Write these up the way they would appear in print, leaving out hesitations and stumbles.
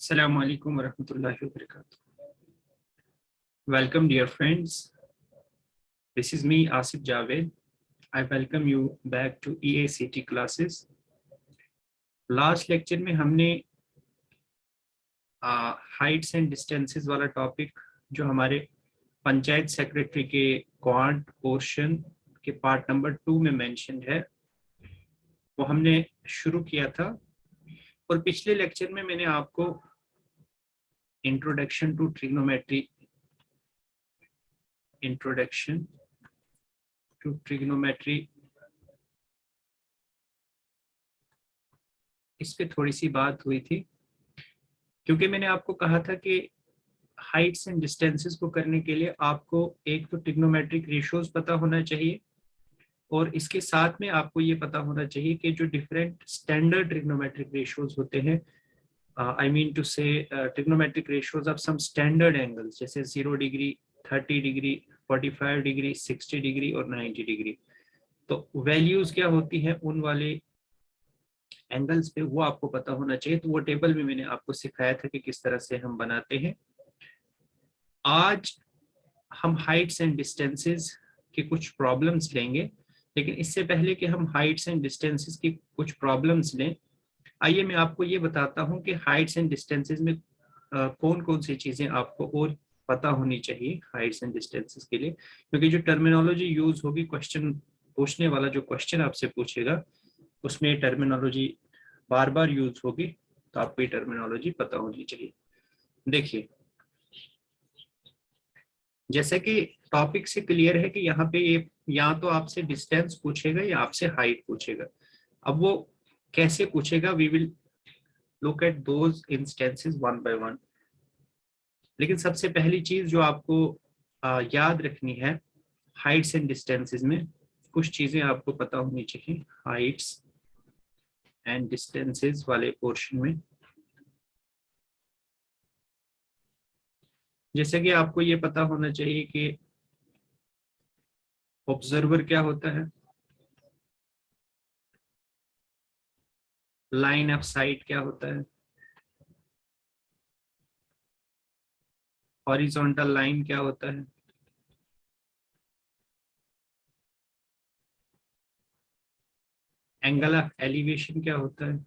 Assalamu alaikum wa rahmatullahi wa barakatuh. Welcome dear friends. This is me Asif Javed. I welcome you back to EACT classes. Last lecture में हमने Heights and distances वाला topic जो हमारे panchayat secretary के quant portion के part number 2 में mention है वो हमने शुरू किया था। और पिछले लेक्चर में मैंने आपको इंट्रोडक्शन टू ट्रिग्नोमेट्री इस पे थोड़ी सी बात हुई थी, क्योंकि मैंने आपको कहा था कि हाइट्स एंड डिस्टेंसेस को करने के लिए आपको एक तो ट्रिग्नोमेट्रिक रेशियोज पता होना चाहिए और इसके साथ में आपको ये पता होना चाहिए कि जो डिफरेंट स्टैंडर्ड ट्रिग्नोमेट्रिक रेशियोज होते हैं, आई मीन टू से trigonometric ratios of some standard angles जैसे 0 डिग्री, 30 डिग्री, 45 डिग्री, 60 डिग्री और 90 डिग्री। तो वैल्यूज क्या होती हैं उन वाले एंगल्स पे वो आपको पता होना चाहिए। तो वो टेबल भी मैंने आपको सिखाया था कि किस तरह से हम बनाते हैं। आज हम हाइट्स एंड डिस्टेंसेस के कुछ प्रॉब्लम्स लेंगे, लेकिन इससे पहले कि हम हाइट्स एंड डिस्टेंसेस की कुछ प्रॉब्लम्स लें, आइए मैं आपको ये बताता हूं कि हाइट्स एंड डिस्टेंसेस में कौन कौन सी चीजें आपको और पता होनी चाहिए हाइट्स एंड डिस्टेंसेस के लिए। क्योंकि जो टर्मिनोलॉजी यूज होगी, क्वेश्चन पूछने वाला जो क्वेश्चन आपसे पूछेगा उसमें टर्मिनोलॉजी बार बार यूज होगी, तो आपको ये टर्मिनोलॉजी पता होनी चाहिए। देखिए, जैसे कि टॉपिक से क्लियर है कि यहाँ पे ये या तो आपसे डिस्टेंस पूछेगा या आपसे हाइट पूछेगा। अब वो कैसे पूछेगा, we will look at those instances one by one. लेकिन सबसे पहली चीज जो आपको याद रखनी है, हाइट्स एंड डिस्टेंसेस में कुछ चीजें आपको पता होनी चाहिए। हाइट्स एंड डिस्टेंसेस वाले पोर्शन में जैसे कि आपको ये पता होना चाहिए कि ऑब्जर्वर क्या होता है, लाइन ऑफ साइट क्या होता है, हॉरिजॉन्टल लाइन क्या होता है, एंगल ऑफ एलिवेशन क्या होता है,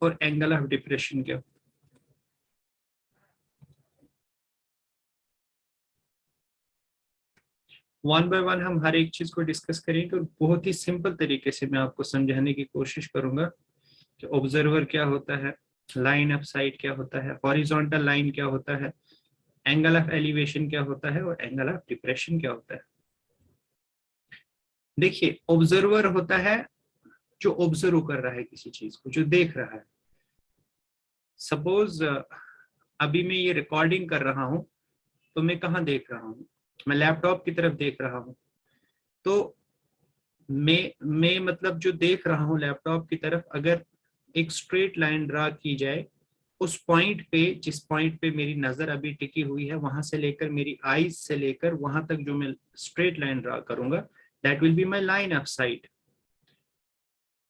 और एंगल ऑफ डिप्रेशन क्या होता है। वन बाय वन हम हर एक चीज को डिस्कस करेंगे और बहुत ही सिंपल तरीके से मैं आपको समझाने की कोशिश करूंगा कि ऑब्जर्वर क्या होता है, लाइन ऑफ साइट क्या होता है, हॉरिजॉन्टल लाइन क्या होता है, एंगल ऑफ एलिवेशन क्या होता है और एंगल ऑफ डिप्रेशन क्या होता है। देखिए, ऑब्जर्वर होता है जो ऑब्जर्व कर रहा है किसी चीज को, जो देख रहा है। सपोज अभी मैं ये रिकॉर्डिंग कर रहा हूं तो मैं कहाँ देख रहा हूँ, मैं लैपटॉप की तरफ देख रहा हूँ। तो मैं मतलब जो देख रहा हूँ लैपटॉप की तरफ, अगर एक स्ट्रेट लाइन ड्रा की जाए उस पॉइंट पे, जिस पॉइंट पे मेरी नजर अभी टिकी हुई है, वहां से लेकर मेरी आईज से लेकर वहां तक जो मैं स्ट्रेट लाइन ड्रा करूंगा, that will be my line of site.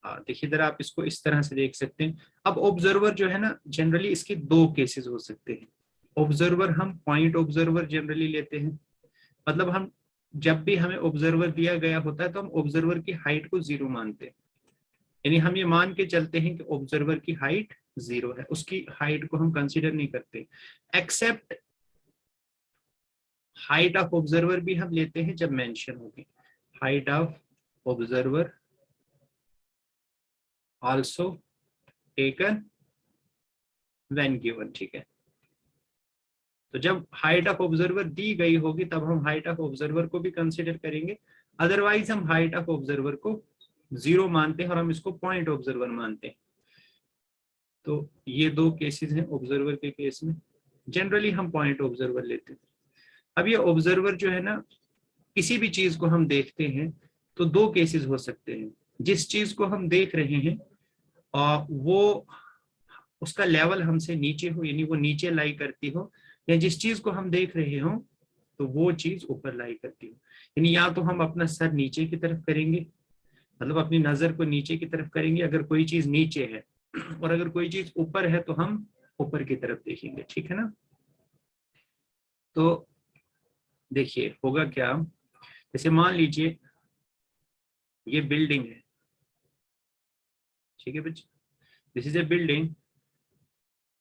देखिए इधर आप इसको इस तरह से देख सकते हैं। अब ऑब्जर्वर जो है ना, जनरली इसके दो केसेस हो सकते हैं। ऑब्जर्वर हम पॉइंट ऑब्जर्वर जनरली लेते हैं, मतलब हम जब भी हमें ऑब्जर्वर दिया गया होता है तो हम ऑब्जर्वर की हाइट को 0 मानते हैं। यानी हम ये मान के चलते हैं कि ऑब्जर्वर की हाइट 0 है, उसकी हाइट को हम कंसीडर नहीं करते। एक्सेप्ट हाइट ऑफ ऑब्जर्वर भी हम लेते हैं जब मेंशन होगी, height of observer also taken when given. ठीक है, तो जब हाइट ऑफ ऑब्जर्वर दी गई होगी तब हम हाइट ऑफ ऑब्जर्वर को भी कंसीडर करेंगे। अदरवाइज हम हाइट ऑफ ऑब्जर्वर को 0 मानते हैं और हम इसको पॉइंट ऑब्जर्वर मानते हैं। तो ये दो केसेस हैं ऑब्जर्वर के केस में, जनरली हम पॉइंट ऑब्जर्वर लेते हैं। अब ये ऑब्जर्वर जो है ना, किसी भी चीज को हम देखते हैं तो दो केसेस हो सकते हैं। जिस चीज को हम देख रहे हैं और वो उसका लेवल हमसे नीचे हो, यानी वो नीचे लाई करती हो, या जिस चीज को हम देख रहे हो तो वो चीज ऊपर लाई करती हो। यानी या तो हम अपना सर नीचे की तरफ करेंगे मतलब अपनी नजर को नीचे की तरफ करेंगे अगर कोई चीज नीचे है, और अगर कोई चीज ऊपर है तो हम ऊपर की तरफ देखेंगे, ठीक है ना। तो देखिए होगा क्या, जैसे मान लीजिए ये बिल्डिंग है, ठीक है बच्चे, दिस इज ए बिल्डिंग।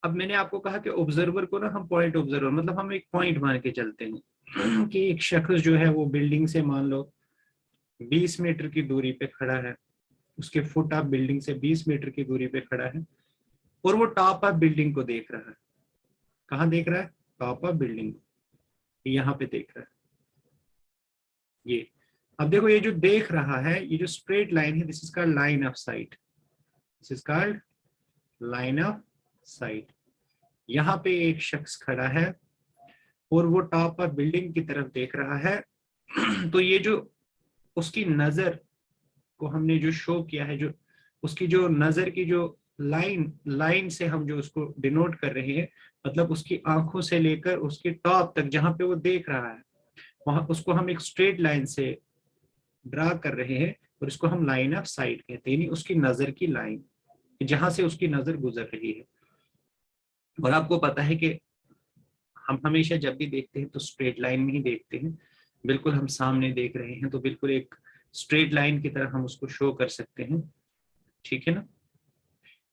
अब मैंने आपको कहा कि ऑब्जर्वर को ना हम पॉइंट ऑब्जर्वर, मतलब हम एक पॉइंट मान के चलते हैं कि एक शख्स जो है वो बिल्डिंग से मान लो 20 मीटर की दूरी पे खड़ा है, उसके फुट ऑफ बिल्डिंग से 20 मीटर की दूरी पे खड़ा है, और वो टॉप ऑफ बिल्डिंग को देख रहा है। कहाँ देख रहा है? टॉप ऑफ बिल्डिंग, यहाँ पे देख रहा है ये। अब देखो ये जो देख रहा है, ये जो स्ट्रेट लाइन है, this is called line of site, this is called line of site. यहाँ पे एक शख्स खड़ा है और वो टॉप ऑफ बिल्डिंग की तरफ देख रहा है तो ये जो उसकी नजर को हमने जो शो किया है, जो उसकी जो नजर की जो लाइन लाइन से हम जो उसको डिनोट कर रहे हैं, मतलब उसकी आंखों से लेकर उसके टॉप तक जहां पे वो देख रहा है, वहां उसको हम एक स्ट्रेट लाइन से ड्रा कर रहे हैं, और इसको हम लाइन ऑफ साइट कहते हैं, यानी उसकी नजर की लाइन, जहां से उसकी नजर गुजर रही है। और आपको पता है कि हम हमेशा जब भी देखते हैं तो स्ट्रेट लाइन में ही देखते हैं, बिल्कुल हम सामने देख रहे हैं तो बिल्कुल एक स्ट्रेट लाइन की तरह हम उसको शो कर सकते हैं, ठीक है ना।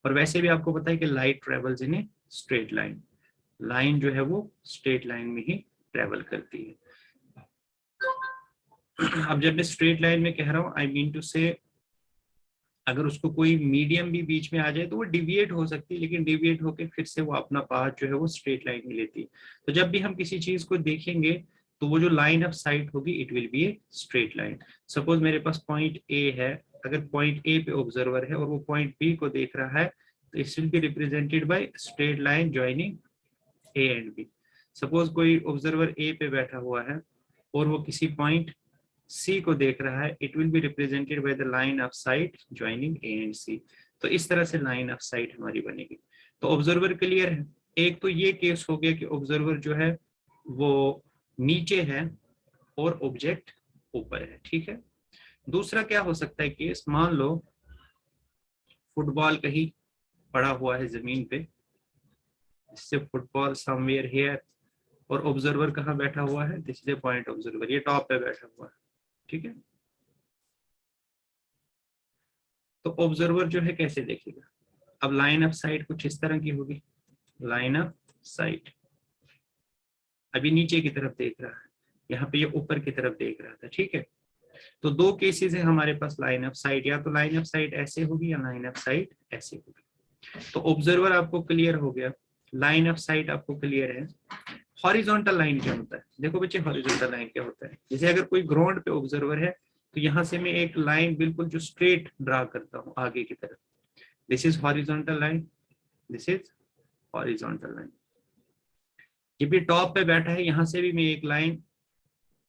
और वैसे भी आपको पता है कि light travels in a straight line, line जो है वो स्ट्रेट लाइन में ही ट्रेवल करती है। अब जब मैं स्ट्रेट लाइन में कह रहा हूं, आई मीन टू से अगर उसको कोई मीडियम भी बीच में आ जाए तो वो डिविएट हो सकती है, लेकिन डिविएट होकर फिर से वो अपना पाथ जो है वो स्ट्रेट लाइन में लेती है। तो जब भी हम किसी चीज को देखेंगे तो वो जो लाइन ऑफ साइट होगी it will B a straight line. Suppose मेरे पास पॉइंट ए है, अगर पॉइंट ए पे ऑब्जर्वर है और वो पॉइंट बी को देख रहा है, तो it will be represented by straight line joining A and B. Suppose कोई ऑब्जर्वर ए पे बैठा हुआ है और वो किसी पॉइंट सी को देख रहा है, it will be represented by the line of sight joining A and C. तो इस तरह से लाइन ऑफ साइट हमारी बनेगी। तो ऑब्जर्वर क्लियर है। एक तो ये केस हो गया कि ऑब्जर्वर जो है वो नीचे है और ऑब्जेक्ट ऊपर है, ठीक है। दूसरा क्या हो सकता है केस, मान लो फुटबॉल कहीं पड़ा हुआ है जमीन पे, इससे फुटबॉल समवेयर हियर, और ऑब्जर्वर कहाँ बैठा हुआ है, this is a point observer, ये टॉप पे बैठा हुआ है, ठीक है। तो ऑब्जर्वर जो है कैसे देखेगा, अब लाइन ऑफ साइट कुछ इस तरह की होगी, लाइन ऑफ साइट अभी नीचे की तरफ देख रहा है, यहाँ पे ये ऊपर की तरफ देख रहा था, ठीक है। तो दो केसेस है हमारे पास लाइन ऑफ साइट, या तो लाइन ऑफ साइट ऐसे होगी या लाइन ऑफ साइट ऐसे होगी। तो ऑब्जर्वर आपको क्लियर हो गया, लाइन ऑफ साइट आपको क्लियर है। हॉरिजॉन्टल लाइन क्या होता है, देखो बच्चे हॉरिजॉन्टल लाइन क्या होता है, जैसे अगर कोई ग्राउंड पे ऑब्जर्वर है तो यहाँ से मैं एक लाइन बिल्कुल जो स्ट्रेट ड्रा करता हूँ आगे की तरफ, this is horizontal line, this is horizontal line. जब भी टॉप पे बैठा है यहाँ से भी मैं एक लाइन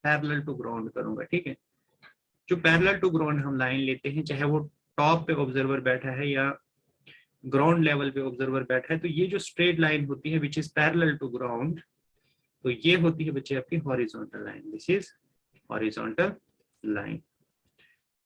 पैरेलल टू ग्राउंड करूंगा, ठीक है। जो पैरेलल टू ग्राउंड हम लाइन लेते हैं, चाहे वो टॉप पे ऑब्जर्वर बैठा है या ग्राउंड लेवल पे ऑब्जर्वर बैठा है, तो ये जो स्ट्रेट लाइन होती है which is parallel to ground, तो ये होती है बच्चे आपकी horizontal line, this is horizontal line.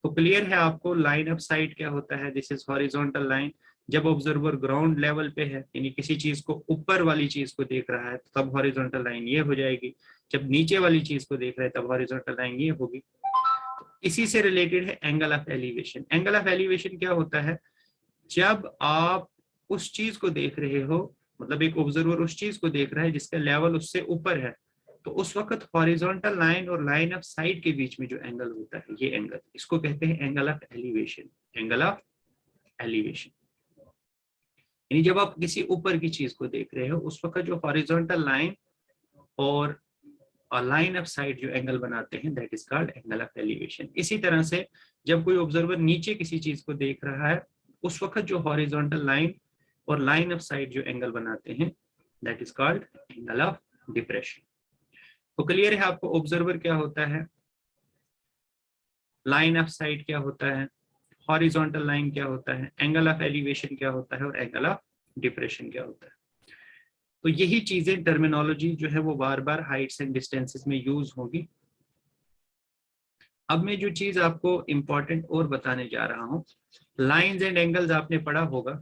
तो क्लियर है आपको लाइन ऑफ साइट क्या होता है, दिस इज हॉरिजॉन्टल लाइन। जब ऑब्जर्वर ग्राउंड लेवल पे है, यानी किसी चीज को ऊपर वाली चीज को देख रहा है, तो तब हॉरिजॉन्टल लाइन ये हो जाएगी। जब नीचे वाली चीज को देख रहा है तब हॉरिजॉन्टल लाइन ये होगी। इसी से रिलेटेड है angle of elevation. Angle of elevation क्या होता है, जब आप उस चीज को देख रहे हो, मतलब एक ऑब्जर्वर उस चीज को देख रहा है जिसका लेवल उससे ऊपर है, तो उस वक्त हॉरिजॉन्टल लाइन और लाइन ऑफ साइट के बीच में जो एंगल होता है, ये एंगल, इसको कहते हैं angle of elevation. Angle of elevation यानी जब आप किसी ऊपर की चीज को देख रहे हो उस वक्त जो हॉरिजॉन्टल लाइन और लाइन ऑफ साइट जो एंगल बनाते हैं, that is called angle of elevation. इसी तरह से जब कोई ऑब्जर्वर नीचे किसी चीज को देख रहा है, उस वक्त जो हॉरिजॉन्टल लाइन और लाइन ऑफ साइट जो एंगल बनाते हैं, that is called angle of depression. तो क्लियर है आपको ऑब्जर्वर क्या होता है, लाइन ऑफ साइट क्या होता है, हॉरिजॉन्टल लाइन क्या होता है, एंगल ऑफ एलिवेशन क्या होता है, और एंगल ऑफ डिप्रेशन क्या होता है। तो यही चीजें टर्मिनोलॉजी जो है वो बार बार हाइट्स एंड डिस्टेंसेस में यूज होगी। अब मैं जो चीज आपको इम्पोर्टेंट और बताने जा रहा हूँ, लाइंस एंड एंगल्स आपने पढ़ा होगा,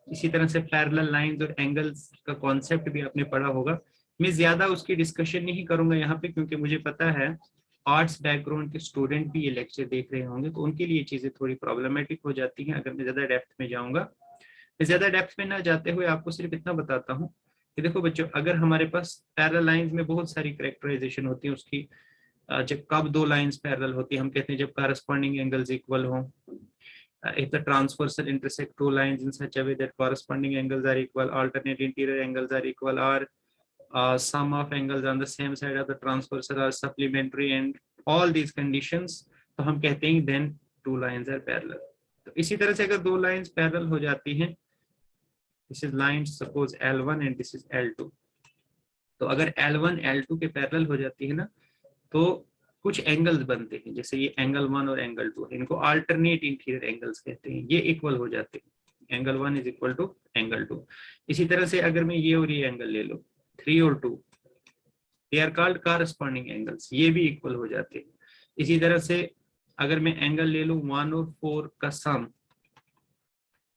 इसी तरह से पैरेलल लाइंस और एंगल्स का कॉन्सेप्ट भी आपने पढ़ा होगा। मैं ज्यादा उसकी डिस्कशन नहीं करूंगा यहाँ पे, क्योंकि मुझे पता है आर्ट्स बैकग्राउंड के स्टूडेंट भी ये लेक्चर देख रहे होंगे, तो उनके लिए चीजें थोड़ी प्रॉब्लमेटिक हो जाती हैं अगर मैं ज्यादा डेप्थ में जाऊंगा। मैं ज्यादा डेप्थ में ना जाते हुए आपको सिर्फ इतना बताता हूँ कि देखो बच्चों, अगर हमारे पास पैरेलल लाइंस में बहुत सारी कैरेक्टराइजेशन होती है उसकी, जब कब दो लाइंस पैरेलल होती है हम कहते हैं जब कॉरस्पॉन्डिंग एंगल्स इक्वल हो। If the transversal intersect two lines in such a way that corresponding angles are equal, alternate interior angles are equal, or sum of angles on the same side of the transversal are supplementary, and all these conditions, तो हम कहते हैं then two lines are parallel। तो इसी तरह से अगर दो lines parallel हो जाती हैं, this is line suppose L1 and this is L2, तो अगर L1 L2 के पैरेलल हो जाती है ना, तो कुछ एंगल्स बनते हैं, जैसे ये एंगल 1 और एंगल 2 है, इनको अल्टरनेट इंटीरियर एंगल्स कहते हैं, ये इक्वल हो जाते हैं, angle 1 is equal to angle 2। इसी तरह से अगर मैं ये और ये एंगल ले लो 3 और 2, they are called corresponding angles, ये भी इक्वल हो जाते हैं। इसी तरह से अगर मैं एंगल ले लूं 1 और 4 का sum,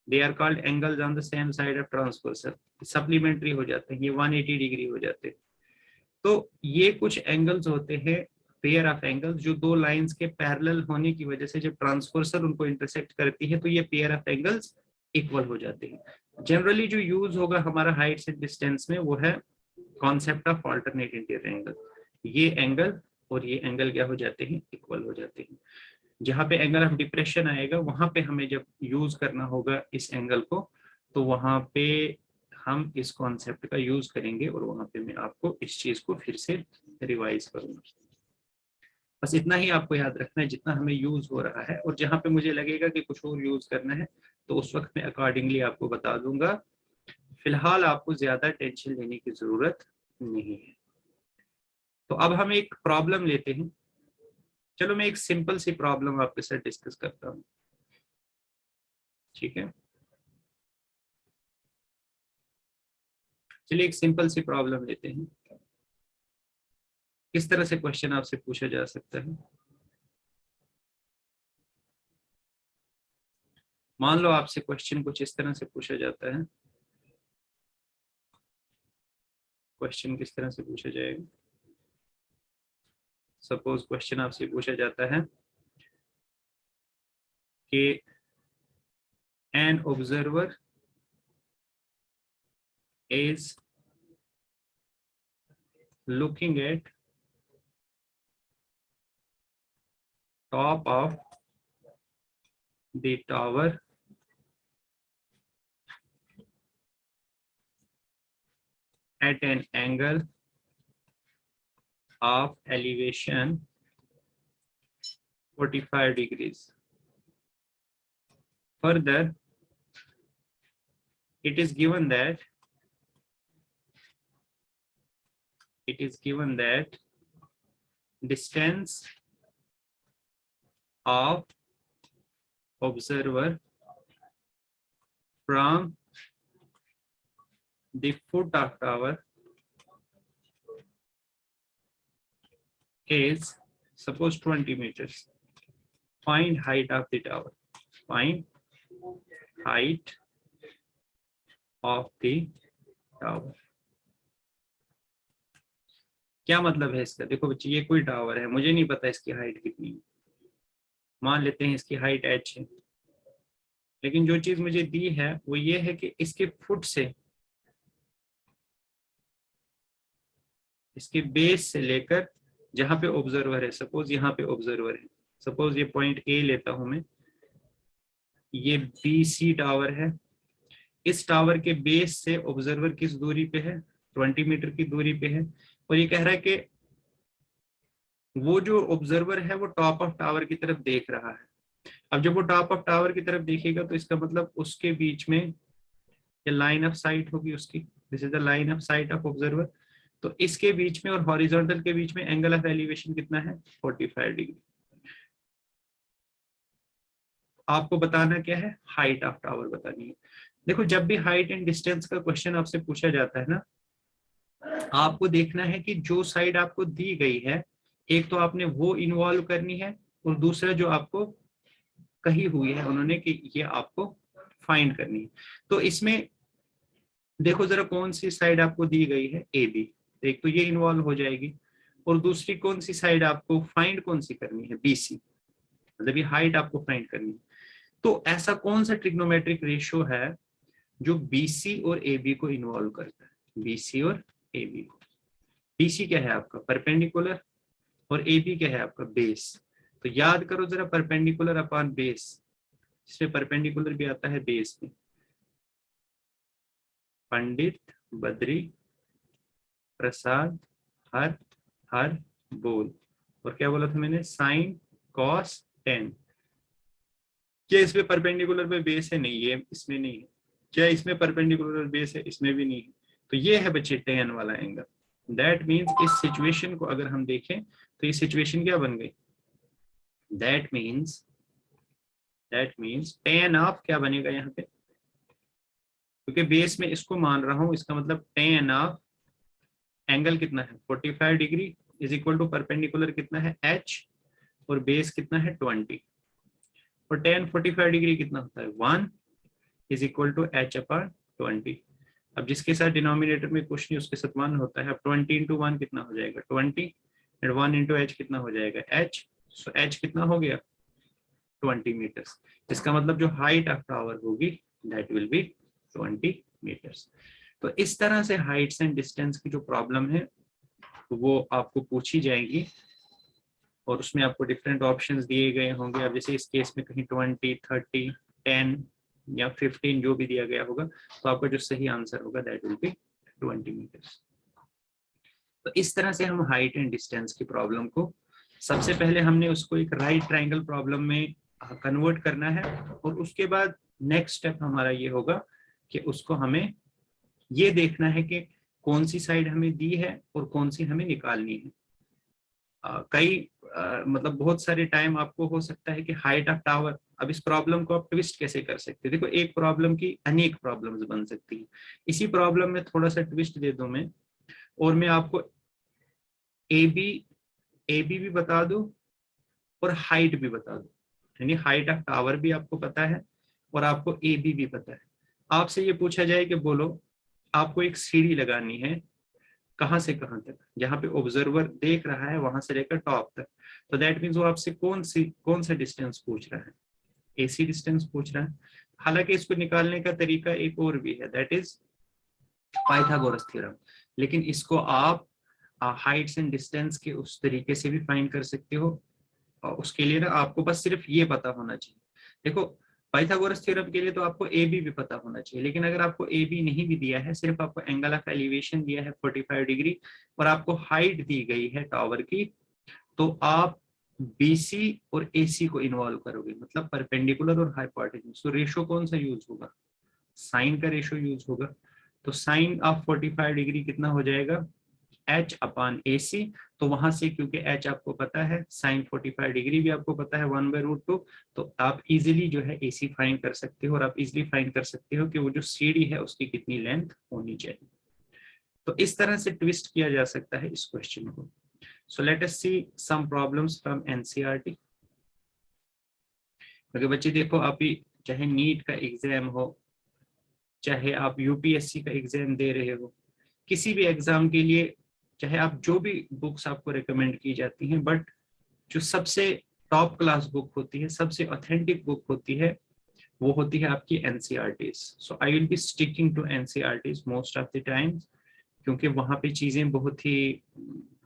they are called angles on the same side of transversal, supplementary हो जाते हैं, ये 180 डिग्री हो जाते हैं। तो ये कुछ एंगल्स होते हैं, पेयर ऑफ एंगल्स, जो दो लाइंस के पैरेलल होने की वजह से जब ट्रांसवर्सल उनको इंटरसेक्ट करती है तो ये पेयर ऑफ एंगल्स इक्वल हो जाते हैं। जनरली जो यूज होगा हमारा हाइट से डिस्टेंस में वो है concept of alternate interior angle. ये एंगल और ये एंगल क्या हो जाते हैं, इक्वल हो जाते हैं। जहां पे एंगल ऑफ डिप्रेशन आएगा वहां पे हमें जब यूज करना होगा इस एंगल को, तो वहां पे हम इस कॉन्सेप्ट का यूज करेंगे और वहां पे मैं आपको इस चीज को फिर से रिवाइज करूंगा। बस इतना ही आपको याद रखना है जितना हमें यूज हो रहा है, और जहां पे मुझे लगेगा कि कुछ और यूज करना है तो उस वक्त मैं अकॉर्डिंगली आपको बता दूंगा। फिलहाल आपको ज्यादा टेंशन लेने की जरूरत नहीं है। तो अब हम एक प्रॉब्लम लेते हैं। चलो मैं एक सिंपल सी प्रॉब्लम आपके साथ डिस्कस करता हूँ, ठीक है। चलिए एक सिंपल सी प्रॉब्लम लेते हैं। किस तरह से क्वेश्चन आपसे पूछा जा सकता है। मान लो आपसे क्वेश्चन कुछ इस तरह से पूछा जाता है। क्वेश्चन किस तरह से पूछा जाएगा। सपोज क्वेश्चन आपसे पूछा जाता है कि an observer is looking at top of the tower at an angle of elevation 45 degrees. Further, it is given that distance of observer from the foot of tower is suppose 20 meters. Find height of the tower. Find height of the tower. क्या मतलब है इसका। देखो बच्चे, ये कोई tower है, मुझे नहीं पता इसकी हाइट कितनी है, मान लेते हैं इसकी हाइट h है, लेकिन जो चीज मुझे दी है वो ये है कि इसके फुट से, इसके बेस से लेकर जहां पे ऑब्जर्वर है, सपोज यहाँ पे ऑब्जर्वर है, सपोज ये पॉइंट ए लेता हूं मैं, ये BC टावर है, इस टावर के बेस से ऑब्जर्वर किस दूरी पे है, 20 मीटर की दूरी पे है, और ये कह रहा है कि वो जो ऑब्जर्वर है वो टॉप ऑफ टावर की तरफ देख रहा है। अब जब वो टॉप ऑफ टावर की तरफ देखेगा तो इसका मतलब उसके बीच में ये लाइन ऑफ साइट होगी उसकी, this is the line of site of observer. तो इसके बीच में और हॉरिजॉन्टल के बीच में एंगल ऑफ एलिवेशन कितना है, 45 डिग्री। आपको बताना क्या है, हाइट ऑफ टावर बतानी है। देखो, जब भी हाइट एंड डिस्टेंस का क्वेश्चन आपसे पूछा जाता है ना, आपको देखना है कि जो साइड आपको दी गई है, एक तो आपने वो इन्वॉल्व करनी है और दूसरा जो आपको कही हुई है उन्होंने कि ये आपको फाइंड करनी है। तो इसमें देखो जरा कौन सी साइड आपको दी गई है, ए बी, एक तो ये इन्वॉल्व हो जाएगी, और दूसरी कौन सी साइड आपको फाइंड कौन सी करनी है, बी सी, मतलब ये हाइट आपको फाइंड करनी है। तो ऐसा कौन सा ट्रिग्नोमेट्रिक रेशियो है जो बीसी और ए बी को इन्वॉल्व करता है, बीसी और ए बी को। बीसी क्या है आपका परपेंडिकुलर, और ए बी क्या है आपका बेस। तो याद करो जरा, परपेंडिकुलर अपॉन बेस, इसमें परपेंडिकुलर भी आता है बेस में। पंडित, बद्री, प्रसाद, हर, हर, बोल, और क्या बोला था मैंने, साइन, कॉस, टेन। क्या इसमें परपेंडिकुलर पे बेस है, नहीं ये इसमें नहीं है। क्या इसमें परपेंडिकुलर बेस है, इसमें भी नहीं है। तो ये है बच्चे टेन वाला एंगल। दैट मीन्स इस सिचुएशन को अगर हम देखें तो ये सिचुएशन क्या बन गई, दैट मीन्स टेन ऑफ क्या बनेगा यहाँ पे, क्योंकि बेस में इसको मान रहा हूं, इसका मतलब टेन ऑफ एंगल कितना है 45 degree is equal to perpendicular कितना है h, और बेस कितना है 20, और टेन 45 डिग्री कितना होता है 1 is equal to h upon 20। अब जिसके साथ डिनोमिनेटर में कुछ नहीं उसके साथ 1 होता है। अब 20 इंटू 1 कितना हो जाएगा 20, एंड 1 इंटू h कितना हो जाएगा h। सो h कितना हो गया 20 मीटर्स। इसका मतलब जो हाइट ऑफ टावर होगी दैट विल बी 20 मीटर्स। तो इस तरह से हाइट्स एंड डिस्टेंस की जो प्रॉब्लम है वो आपको पूछी जाएगी, और उसमें आपको डिफरेंट ऑप्शंस दिए गए होंगे। अब जैसे इस केस में कहीं 20, 30, 10 या 15 जो भी दिया गया होगा, तो आपका जो सही आंसर होगा दैट विल बी 20 मीटर्स। तो इस तरह से हम हाइट एंड डिस्टेंस की प्रॉब्लम को, सबसे पहले हमने उसको एक राइट ट्रायंगल प्रॉब्लम में कन्वर्ट करना है, और उसके बाद नेक्स्ट स्टेप हमारा ये होगा कि उसको हमें ये देखना है कि कौन सी साइड हमें दी है और कौन सी हमें निकालनी है। मतलब बहुत सारे टाइम आपको हो सकता है कि हाइट ऑफ टावर, अब इस प्रॉब्लम को आप ट्विस्ट कैसे कर सकते हैं, देखो एक प्रॉब्लम की अनेक प्रॉब्लम्स बन सकती है। इसी प्रॉब्लम में थोड़ा सा ट्विस्ट दे दूं मैं, और मैं आपको ए बी भी बता दूं और हाइट भी बता दूं, यानी हाइट ऑफ टावर भी आपको पता है और आपको ए बी भी पता है। आपसे ये पूछा जाए कि बोलो आपको एक सीढ़ी लगानी है कहां से कहां तक, जहां पे ऑब्जर्वर देख रहा है वहां से लेकर टॉप तक, तो दैट मीन्स वो आपसे कौन सा डिस्टेंस पूछ रहा है, एसी डिस्टेंस पूछ रहा है। हालांकि इसको निकालने का तरीका एक और भी है, दैट इज पाइथागोरस थ्योरम, लेकिन इसको आप हाइट्स एंड डिस्टेंस के उस तरीके से भी फाइंड कर सकते हो। उसके लिए ना आपको बस सिर्फ ये पता होना चाहिए। देखो पाइथागोरस थ्योरम के लिए तो आपको ए बी भी पता होना चाहिए, लेकिन अगर आपको ए बी नहीं भी दिया है, सिर्फ आपको एंगल ऑफ एलिवेशन दिया है 45 डिग्री और आपको हाइट दी गई है टावर की, तो आप बीसी और एसी को इन्वॉल्व करोगे, मतलब परपेंडिकुलर और हाइपोटेन्यूज। तो रेशो कौन सा यूज होगा, साइन का रेशो यूज होगा। तो साइन ऑफ 45 डिग्री कितना हो जाएगा h अपॉन ए सी। तो वहां से क्योंकि h आपको पता है, साइन 45 डिग्री भी आपको पता है 1/√2, तो आप इजीली जो है AC फाइंड कर सकते हो, और आप इजीली फाइंड कर सकते हो कि वो जो सीढ़ी है उसकी कितनी लेंथ होनी चाहिए। तो इस तरह से ट्विस्ट किया जा सकता है इस क्वेश्चन को। So let us see some problems from NCERT. क्योंकि बच्चे देखो, आप ही चाहे नीट का एग्जाम हो, चाहे आप यूपीएससी का एग्जाम दे रहे हो, किसी भी एग्जाम के लिए चाहे आप जो भी बुक्स आपको रिकमेंड की जाती हैं, बट जो सबसे टॉप क्लास बुक होती है, सबसे ऑथेंटिक बुक होती है, वो होती है आपकी NCERTs. So I will be sticking to NCERTs most of the times, क्योंकि वहाँ पे चीज़ें बहुत ही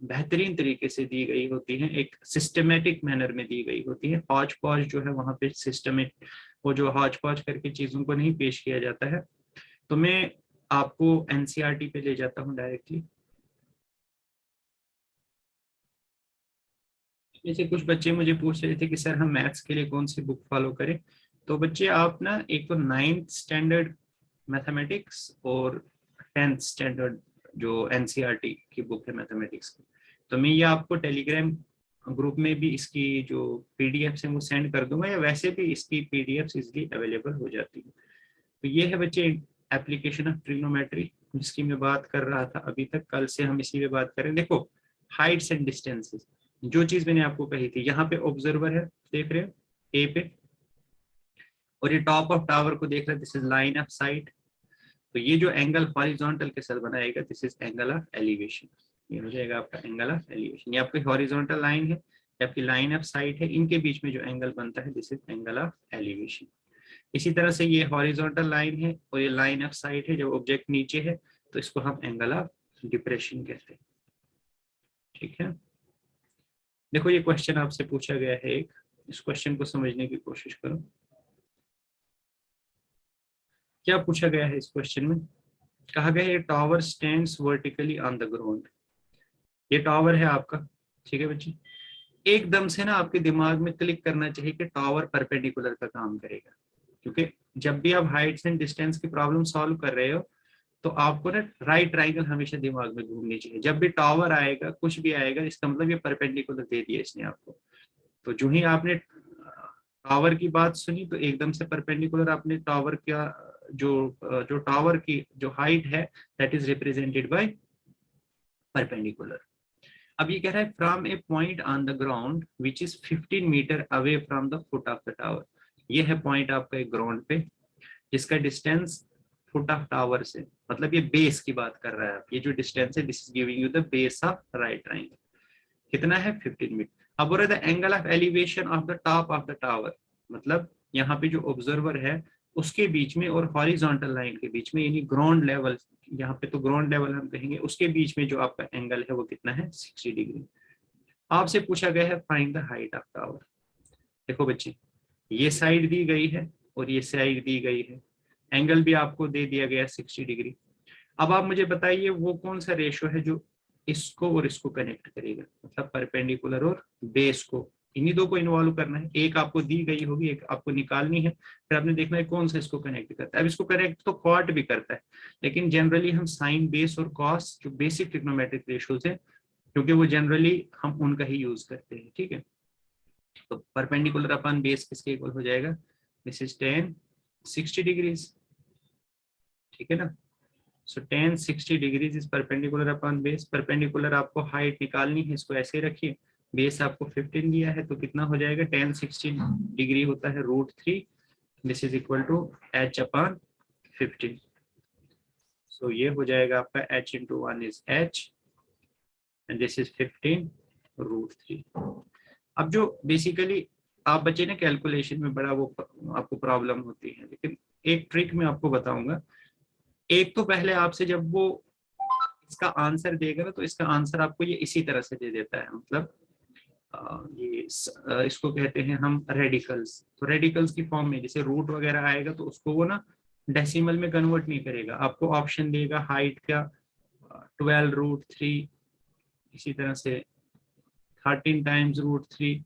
बेहतरीन तरीके से दी गई होती हैं, एक सिस्टमेटिक मैनर में दी गई होती है। हौच पौच जो है वहाँ पे सिस्टमेटिक, वो जो हौच पौच करके चीज़ों को नहीं पेश किया जाता है। तो मैं आपको एनसीईआरटी पे ले जाता हूँ डायरेक्टली। जैसे कुछ बच्चे मुझे पूछ रहे थे कि सर हम मैथ्स के लिए कौन सी बुक फॉलो करें, तो बच्चे आप ना एक तो 9th स्टैंडर्ड मैथमेटिक्स और 10th स्टैंडर्ड जो एनसीईआरटी की बुक है मैथमेटिक्स की, तो मैं ये आपको टेलीग्राम ग्रुप में भी इसकी जो पीडीएफ है वो सेंड कर दूंगा, या वैसे भी इसकी पीडीएफ इजली अवेलेबल हो जाती है। तो ये है बच्चे एप्लीकेशन ऑफ ट्रिग्नोमेट्री जिसकी मैं बात कर रहा था अभी तक। कल से हम इसी पे बात करें। देखो हाइट्स एंड डिस्टेंसेस, जो चीज मैंने आपको कही थी, यहाँ पे ऑब्जर्वर है, देख रहे हो ए पे, और ये टॉप ऑफ टावर को देख रहे हैं, this is line of site. तो ये जो एंगल हॉरिजॉन्टल के साथ बनाएगा, this is angle of elevation. ये हो जाएगा आपका एंगल ऑफ एलिवेशन। ये आपकी हॉरिजॉन्टल लाइन है, ये आपकी लाइन ऑफ साइट है, इनके बीच में जो एंगल बनता है, this is angle of elevation. इसी तरह से ये हॉरिजॉन्टल लाइन है और ये लाइन ऑफ साइट है, जब ऑब्जेक्ट नीचे है तो इसको हम एंगल ऑफ डिप्रेशन कहते हैं। ठीक है, देखो ये क्वेश्चन आपसे पूछा गया है एक, इस क्वेश्चन को समझने की कोशिश करो। क्या पूछा गया है इस क्वेश्चन में? कहा गया है tower stands vertically on the ground. ये टावर है आपका, ठीक है बच्चे। एकदम से ना आपके दिमाग में क्लिक करना चाहिए कि टावर परपेंडिकुलर का काम करेगा, क्योंकि जब भी आप हाइट्स एंड डिस्टेंस की प्रॉब्लम सॉल्व कर रहे हो तो आपको ना राइट ट्राइंगल हमेशा दिमाग में घूमनी चाहिए। जब भी टावर आएगा, कुछ भी आएगा, इसका मतलब ये परपेंडिकुलर दे दिया इसने आपको। तो जो ही आपने टावर की बात सुनी तो एकदम से परपेंडिकुलर आपने टावर का जो टावर की जो हाइट है, that is represented by perpendicular. अब ये कह रहा है from a point on the ground which is 15 metre away from the foot of the tower. ये है पॉइंट आपका एक ग्राउंड पे, जिसका डिस्टेंस फुट ऑफ टावर से, मतलब ये बेस की बात कर रहा है। ये जो डिस्टेंस है, this is giving you the base of right triangle. कितना है? 15 मीटर। अब बोल रहा है the angle of elevation of the top of the tower, मतलब यहाँ पे जो ऑब्जर्वर है उसके बीच में और हॉरिजॉन्टल लाइन के बीच में, यानी ग्राउंड लेवल, यहाँ पे तो ग्राउंड लेवल हम कहेंगे, उसके बीच में जो आपका एंगल है वो कितना है? 60 डिग्री। आपसे पूछा गया है find the height of tower. देखो बच्चे, ये साइड दी गई है और ये साइड दी गई है, एंगल भी आपको दे दिया गया 60 डिग्री। अब आप मुझे बताइए वो कौन सा रेशो है जो इसको और इसको कनेक्ट करेगा, मतलब परपेंडिकुलर और बेस को, इन्हीं दो को इन्वॉल्व करना है। एक आपको दी गई होगी, एक आपको निकालनी है, फिर आपने देखना है कौन सा इसको कनेक्ट करता है। अब इसको कनेक्ट तो कॉट भी करता है, लेकिन जनरली हम साइन बेस और कॉस जो बेसिक ट्रिग्नोमेट्रिक रेशियोज है, क्योंकि वो जनरली हम उनका ही यूज करते हैं। ठीक है, तो परपेंडिकुलर अपन बेस किसके इक्वल हो जाएगा? This is tan 60 degrees. ठीक है ना, सो tan 60 degrees is perpendicular upon base. Perpendicular आपको हाइट निकालनी है, इसको ऐसे रखिए, बेस आपको 15 दिया है, तो कितना हो जाएगा? tan 60 डिग्री होता है √3, this is equal to h upon 15। So ये हो जाएगा आपका h into 1 is h and this is 15 √3। अब जो बेसिकली आप बच्चे ने कैलकुलेशन में बड़ा वो आपको प्रॉब्लम होती है, लेकिन एक ट्रिक मैं आपको बताऊंगा। एक तो पहले आपसे जब वो इसका आंसर देगा ना, तो इसका आंसर आपको ये इसी तरह से दे देता है, मतलब इसको कहते हैं हम रेडिकल्स। तो रेडिकल्स की फॉर्म में जैसे रूट वगैरह आएगा तो उसको वो ना डेसिमल में कन्वर्ट नहीं करेगा, आपको ऑप्शन देगा हाइट का 12√3, इसी तरह से 13 टाइम्स √3,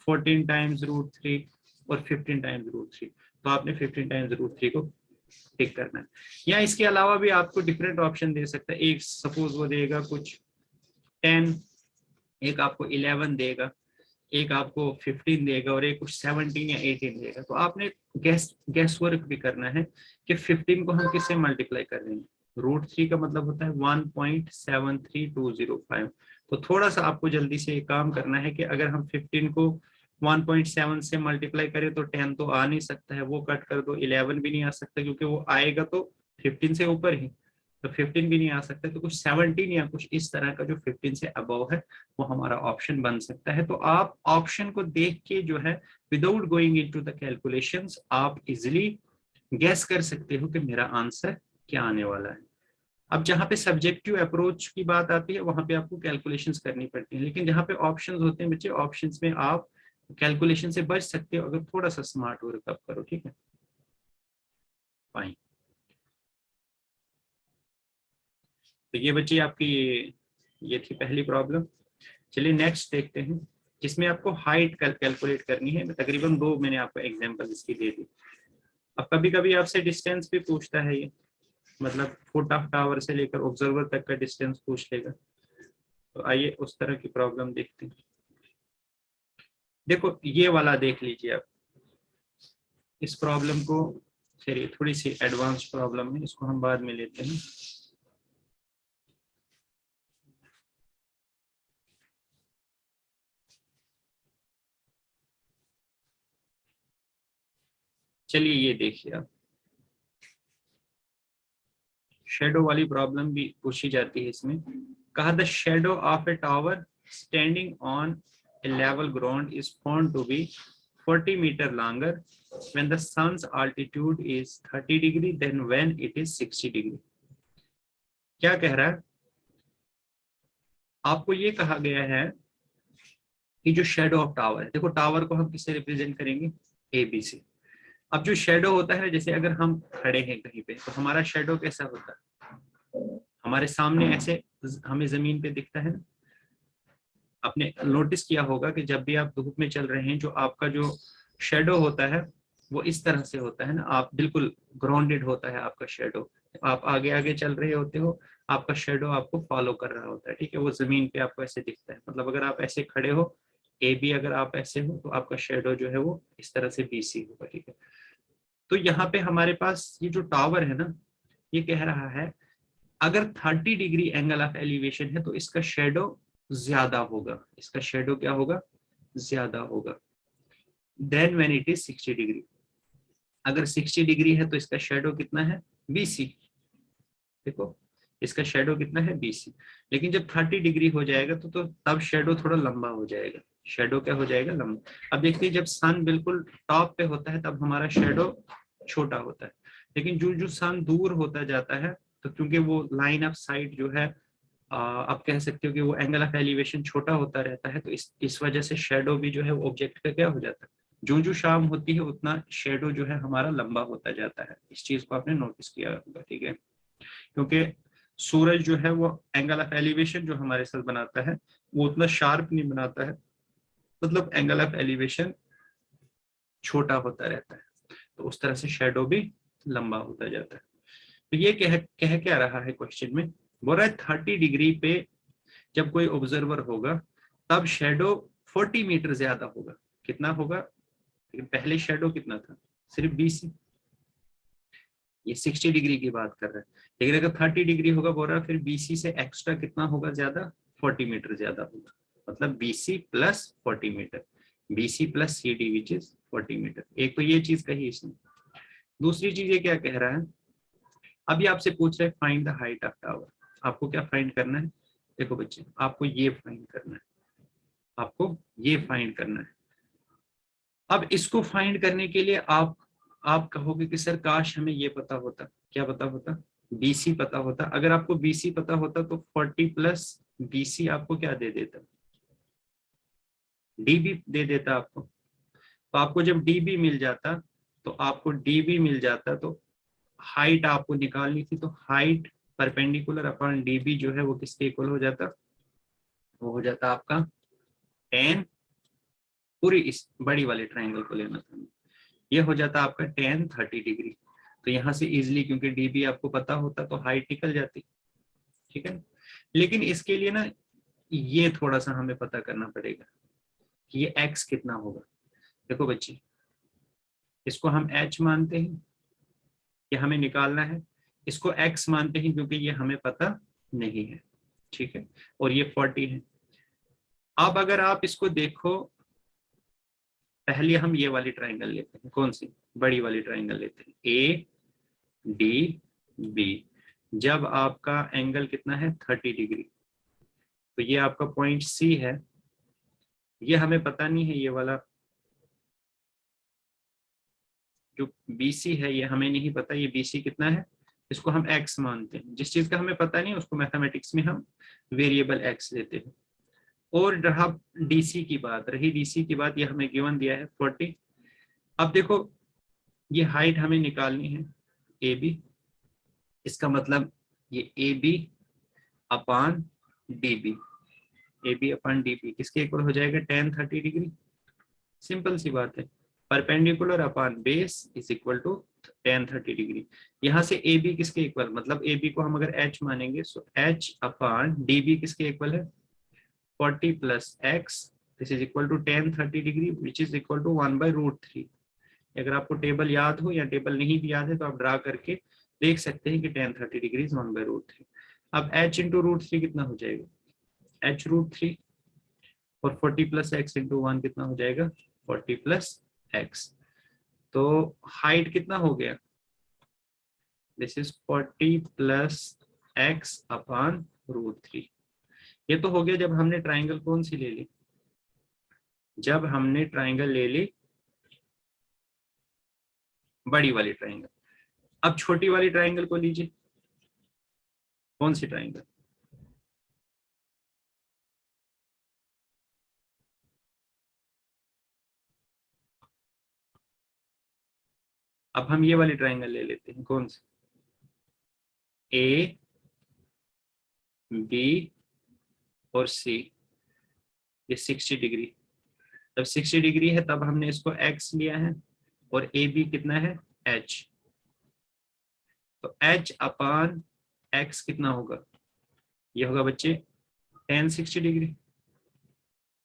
14 टाइम्स √3 और 15 टाइम्स √3। तो आपने 15 टाइम्स √3 को टिक करना है। या इसके अलावा भी आपको डिफरेंट ऑप्शन दे सकता है। एक सपोज वो देगा कुछ 10, एक आपको 11 देगा, एक आपको 15 देगा और एक कुछ 17 या 18 देगा। तो आपने गैस वर्क भी करना है कि 15 को हम किससे मल्टीप्लाई कर रहे हैं। √3 का मतलब होता है 1.73205। तो थोड़ा सा आपको जल्दी से ये काम करना है कि अगर हम 15 को 1.7 से मल्टीप्लाई करें तो 10 तो आ नहीं सकता है, वो कट कर दो। 11 भी नहीं आ सकता क्योंकि वो आएगा तो 15 से ऊपर ही, तो 15 भी नहीं आ सकता। तो कुछ 17 या कुछ इस तरह का जो 15 से अबव है वो हमारा ऑप्शन बन सकता है। तो आप ऑप्शन को देख के जो है, without going into the calculations, आप इजिली गेस कर सकते हो कि मेरा आंसर क्या आने वाला है। अब जहाँ पे सब्जेक्टिव अप्रोच की बात आती है वहां पे आपको कैलकुलेशंस करनी पड़ती है, लेकिन जहाँ पे ऑप्शंस होते हैं बच्चे, ऑप्शंस में आप कैलकुलेशन से बच सकते हो अगर थोड़ा सा स्मार्ट वर्क आप करो। ठीक है, फाइन। तो ये बच्चे आपकी ये थी पहली प्रॉब्लम। चलिए नेक्स्ट देखते हैं, जिसमें आपको हाइट कैलकुलेट करनी है। तकरीबन 2 मैंने आपको एग्जांपल इसकी दे दी। अब कभी कभी आपसे डिस्टेंस भी पूछता है ये, मतलब फुट ऑफ टावर से लेकर ऑब्जर्वर तक का डिस्टेंस पूछ लेगा। तो आइए उस तरह की प्रॉब्लम देखते हैं। देखो ये वाला देख लीजिए आप, इस प्रॉब्लम को, चलिए थोड़ी सी एडवांस प्रॉब्लम है, इसको हम बाद में लेते हैं। चलिए ये देखिए आप, शेडो वाली प्रॉब्लम भी पूछी जाती है इसमें। कहा the shadow of a tower standing on a level ground is found to be 40 metre longer when the sun's altitude is 30 degree then when it is 60 degree। क्या कह रहा है आपको? ये कहा गया है कि जो शेडो ऑफ टावर है, देखो टावर को हम किससे रिप्रेजेंट करेंगे? ए बी से। अब जो शेडो होता है, जैसे अगर हम खड़े हैं कहीं पे तो हमारा शेडो कैसा होता है? हमारे सामने ऐसे हमें जमीन पे दिखता है ना। आपने नोटिस किया होगा कि जब भी आप धूप में चल रहे हैं, जो आपका जो शेडो होता है वो इस तरह से होता है ना, आप बिल्कुल ग्राउंडेड होता है आपका शेडो। आप आगे आगे चल रहे होते हो, आपका शेडो आपको फॉलो कर रहा होता है, ठीक है। वो जमीन पे आपको ऐसे दिखता है, मतलब अगर आप ऐसे खड़े हो ए बी, अगर आप ऐसे हो तो आपका शेडो जो है वो इस तरह से बी सी होगा, ठीक है। तो यहाँ पे हमारे पास ये जो टावर है ना, ये कह रहा है अगर 30 डिग्री एंगल ऑफ एलिवेशन है तो इसका शेडो ज्यादा होगा। इसका शेडो क्या होगा? ज्यादा होगा then when it is 60 degree. अगर 60 डिग्री है तो इसका शेडो कितना है? बीसी। देखो इसका शेडो कितना है? बीसी। लेकिन जब 30 डिग्री हो जाएगा तो तब शेडो थोड़ा लंबा हो जाएगा। शेडो क्या हो जाएगा? लंबा। अब देखिए जब सन बिल्कुल टॉप पे होता है तब हमारा शेडो छोटा होता है, लेकिन जो जो सन दूर होता जाता है तो क्योंकि वो लाइन ऑफ साइट जो है, आप कह सकते हो कि वो एंगल ऑफ एलिवेशन छोटा होता रहता है, तो इस वजह से शेडो भी जो है वो ऑब्जेक्ट का क्या हो जाता है? जो जो शाम होती है उतना शेडो जो है हमारा लंबा होता जाता है। इस चीज को आपने नोटिस किया होगा, ठीक है। क्योंकि सूरज जो है वो एंगल ऑफ एलिवेशन जो हमारे साथ बनाता है वो उतना शार्प नहीं बनाता है, मतलब एंगल ऑफ एलिवेशन छोटा होता रहता है, तो उस तरह से शेडो भी लंबा होता जाता है। तो ये कह क्या रहा है क्वेश्चन में? बोल रहा है 30 डिग्री पे जब कोई ऑब्जर्वर होगा तब शेडो 40 मीटर ज्यादा होगा। कितना होगा? लेकिन पहले शेडो कितना था? सिर्फ 20। ये 60 डिग्री की बात कर रहा है, लेकिन अगर 30 डिग्री होगा बोल रहा है फिर बीसी से एक्स्ट्रा कितना होगा ज्यादा? 40 मीटर ज्यादा होगा। मतलब BC plus 40 metre, BC plus C D which is 40 metre. एक तो ये चीज कही इसने। दूसरी चीज ये क्या कह रहा है, अभी आपसे पूछ रहे हैं find the height of tower. आपको क्या फाइंड करना है? देखो बच्चे, आपको ये फाइंड करना है, आपको ये फाइंड करना है। अब इसको फाइंड करने के लिए आप कहोगे कि सर काश हमें ये पता होता। क्या पता होता? बीसी पता होता। अगर आपको बीसी पता होता तो 40 प्लस बीसी आपको क्या दे देता? डीबी दे देता आपको। तो आपको जब डीबी मिल जाता तो आपको डीबी मिल जाता तो हाइट आपको निकालनी थी, तो हाइट परपेंडिकुलर अपॉन डीबी जो है वो किसके इक्वल हो जाता? वो हो जाता आपका टेन, पूरी इस बड़ी वाले ट्रायंगल को लेना था, ये हो जाता आपका टेन 30 डिग्री। तो यहाँ से इजिली क्योंकि डीबी आपको पता होता तो हाइट निकल जाती, ठीक है। लेकिन इसके लिए ना ये थोड़ा सा हमें पता करना पड़ेगा कि ये x कितना होगा। देखो बच्चे, इसको हम h मानते हैं, ये हमें निकालना है। इसको x मानते हैं क्योंकि ये हमें पता नहीं है, ठीक है। और ये 40 है। अब अगर आप इसको देखो, पहले हम ये वाली ट्राइंगल लेते हैं। कौन सी? बड़ी वाली ट्राइंगल लेते हैं, ए डी बी। जब आपका एंगल कितना है? 30 डिग्री, तो ये आपका पॉइंट सी है। ये हमें पता नहीं है, ये वाला जो BC है ये हमें नहीं पता, ये BC कितना है, इसको हम x मानते हैं। जिस चीज का हमें पता नहीं उसको मैथमेटिक्स में हम वेरिएबल x देते हैं। और रहा DC की बात, DC की बात, ये हमें गिवन दिया है 40। अब देखो ये हाइट हमें निकालनी है AB, इसका मतलब ये AB upon DB, AB upon DB किसके इक्वल हो जाएगा? tan 30 degree. सिंपल सी बात है, perpendicular upon base is equal to tan 30 degree. यहाँ से ए बी किसके इक्वल, मतलब ए बी को हम अगर h मानेंगे so h upon D B किसके इक्वल है? 40 plus x, this is equal to tan 30 degree which is equal to 1/√3। अगर आपको टेबल याद हो या टेबल नहीं भी याद है तो आप ड्रा करके देख सकते हैं कि tan 30 डिग्री इज 1/√3। अब h इंटू √3 कितना हो जाएगा? h√3, और 40 प्लस एक्स इंटू 1 कितना हो जाएगा? 40 प्लस एक्स। तो हाइट कितना हो गया, this is 40 plus x upon √3। ये तो हो गया जब हमने ट्राइंगल कौन सी ले ली, जब हमने ट्राइंगल ले ली बड़ी वाली ट्राइंगल। अब छोटी वाली ट्राइंगल को लीजिए, कौन सी ट्राइंगल, अब हम ये वाली ट्राइंगल ले लेते हैं, कौन सी, ए बी और सी, ये 60 डिग्री। जब 60 डिग्री है तब हमने इसको x लिया है और ए बी कितना है h, तो h अपान x कितना होगा, ये होगा बच्चे tan 60 डिग्री,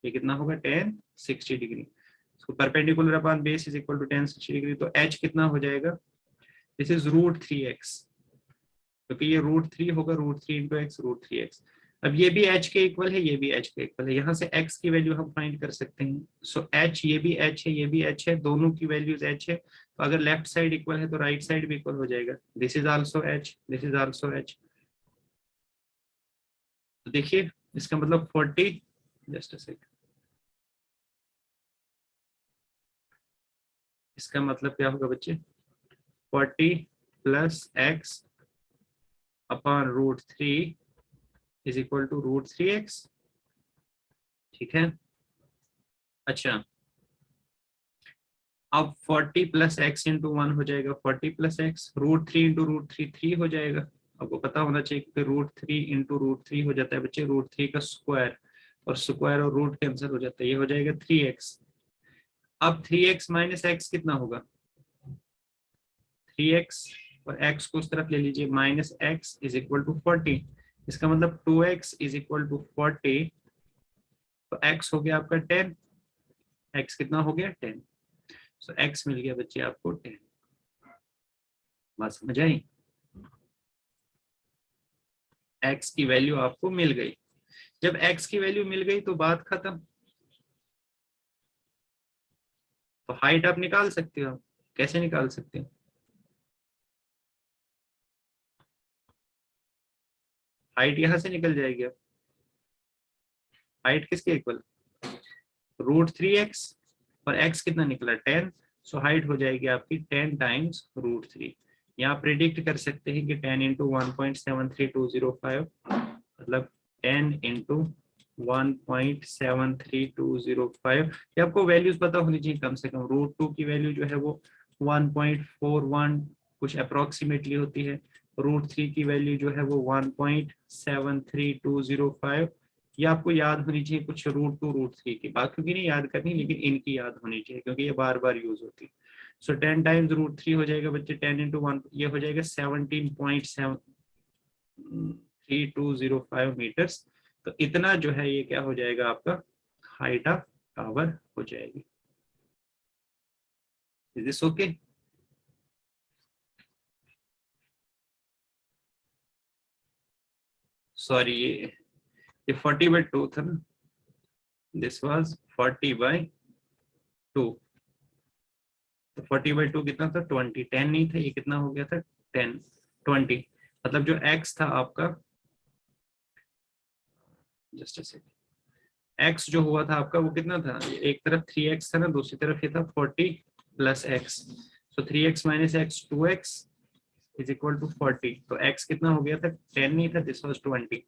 ये कितना होगा tan 60 डिग्री। तो perpendicular upon base is equal to tan 60 degree, तो h कितना हो जाएगा, दिस इज √3x, क्योंकि ये √3 होगा, √3 इंटू एक्स √3x। अब ये भी h के इक्वल है, ये भी h के इक्वल है, यहाँ से x की वैल्यू हम फाइंड कर सकते हैं। सो h, ये भी h है, ये भी h है, दोनों की वैल्यूज h है, तो अगर लेफ्ट साइड इक्वल है तो राइट साइड भी इक्वल हो जाएगा, this is also h, this is also h। तो देखिए इसका मतलब 40, जस्ट अ सेकंड, इसका मतलब क्या होगा बच्चे, 40 plus x upon √3 is equal to √3x, ठीक है। अच्छा, अब 40 प्लस एक्स इंटू 1 हो जाएगा 40 प्लस एक्स, √3 इंटू √3 3 हो जाएगा। आपको पता होना चाहिए कि √3 इंटू √3 हो जाता है बच्चे √3 का स्क्वायर, और स्क्वायर और रूट कैंसिल हो जाता है, ये हो जाएगा 3x। अब 3x माइनस एक्स कितना होगा, 3x और x को उस तरफ ले लीजिए, minus x is equal to 40, इसका मतलब 2x इज इक्वल टू 40, तो x हो गया आपका 10, x कितना हो गया 10, सो x मिल गया बच्चे आपको 10। बात समझ आई, x की वैल्यू आपको मिल गई। जब x की वैल्यू मिल गई तो बात खत्म, तो हाइट आप निकाल सकते हो। कैसे निकाल सकते हो, हाइट यहां से निकल जाएगी। अब हाइट किसके इक्वल, √3x, और x कितना निकला 10, सो हाइट हो जाएगी आपकी 10 टाइम्स √3। यहाँ प्रिडिक्ट कर सकते हैं कि 10 इंटू 1.73205, मतलब 10 इंटू 1.73205, ये आपको वैल्यूज पता होनी चाहिए कम से कम। √2 की वैल्यू जो है वो 1.41 कुछ अप्रोक्सीमेटली होती है, √3 की वैल्यू जो है वो 1.73205। ये आपको याद होनी चाहिए कुछ √2 √3 की, बात क्योंकि नहीं याद करनी, लेकिन इनकी याद होनी चाहिए क्योंकि ये बार बार यूज होती है। सो 10 टाइम्स √3 हो जाएगा बच्चे 10 इंटू 1, ये हो जाएगा 17.3205 मीटर्स। तो इतना जो है ये क्या हो जाएगा आपका हाइट ऑफ टावर हो जाएगी। इज दिस ओके, सॉरी ये 40/2 था ना, दिस वाज 40/2, तो 40/2 कितना था 20, 10 नहीं था, ये कितना हो गया था 10, 20, मतलब जो x था आपका, जस्ट अ सेकंड, x जो हुआ था आपका वो कितना था, एक तरफ 3x था ना, दूसरी तरफ ये था 40 प्लस x, so 3x minus x 2x is equal to 40, तो x कितना हो गया था 10 नहीं था, दिस वाज 20,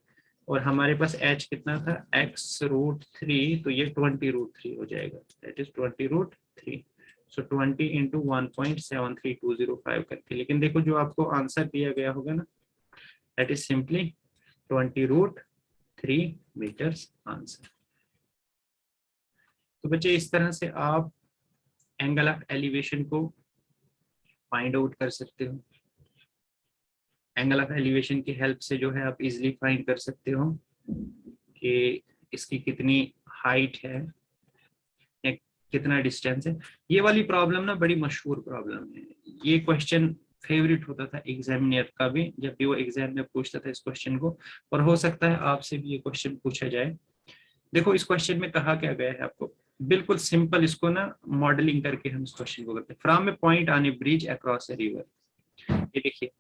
और हमारे पास h कितना था x √3, तो ये 20√3 हो जाएगा, दैट इज 20√3। सो 20 इंटू 1.73205 करके, लेकिन देखो जो आपको आंसर दिया गया होगा ना, that is simply 20√3 metres answer. तो बच्चे इस तरह से आप एंगल ऑफ एलिवेशन को फाइंड आउट कर सकते हो। एंगल ऑफ एलिवेशन की हेल्प से जो है आप इजीली फाइंड कर सकते हो कि इसकी कितनी हाइट है या कितना डिस्टेंस है। ये वाली प्रॉब्लम ना बड़ी मशहूर प्रॉब्लम है, ये क्वेश्चन फेवरेट होता था एग्जामिनर का भी, जब भी वो एग्जाम में पूछता था इस क्वेश्चन को, और हो सकता है आपसे भी ये क्वेश्चन पूछा जाए। देखो इस क्वेश्चन में कहा क्या गया है आपको, बिल्कुल सिंपल, इसको ना मॉडलिंग करके हम इस क्वेश्चन को करते हैं। From a point on A bridge across a river, ये देखिए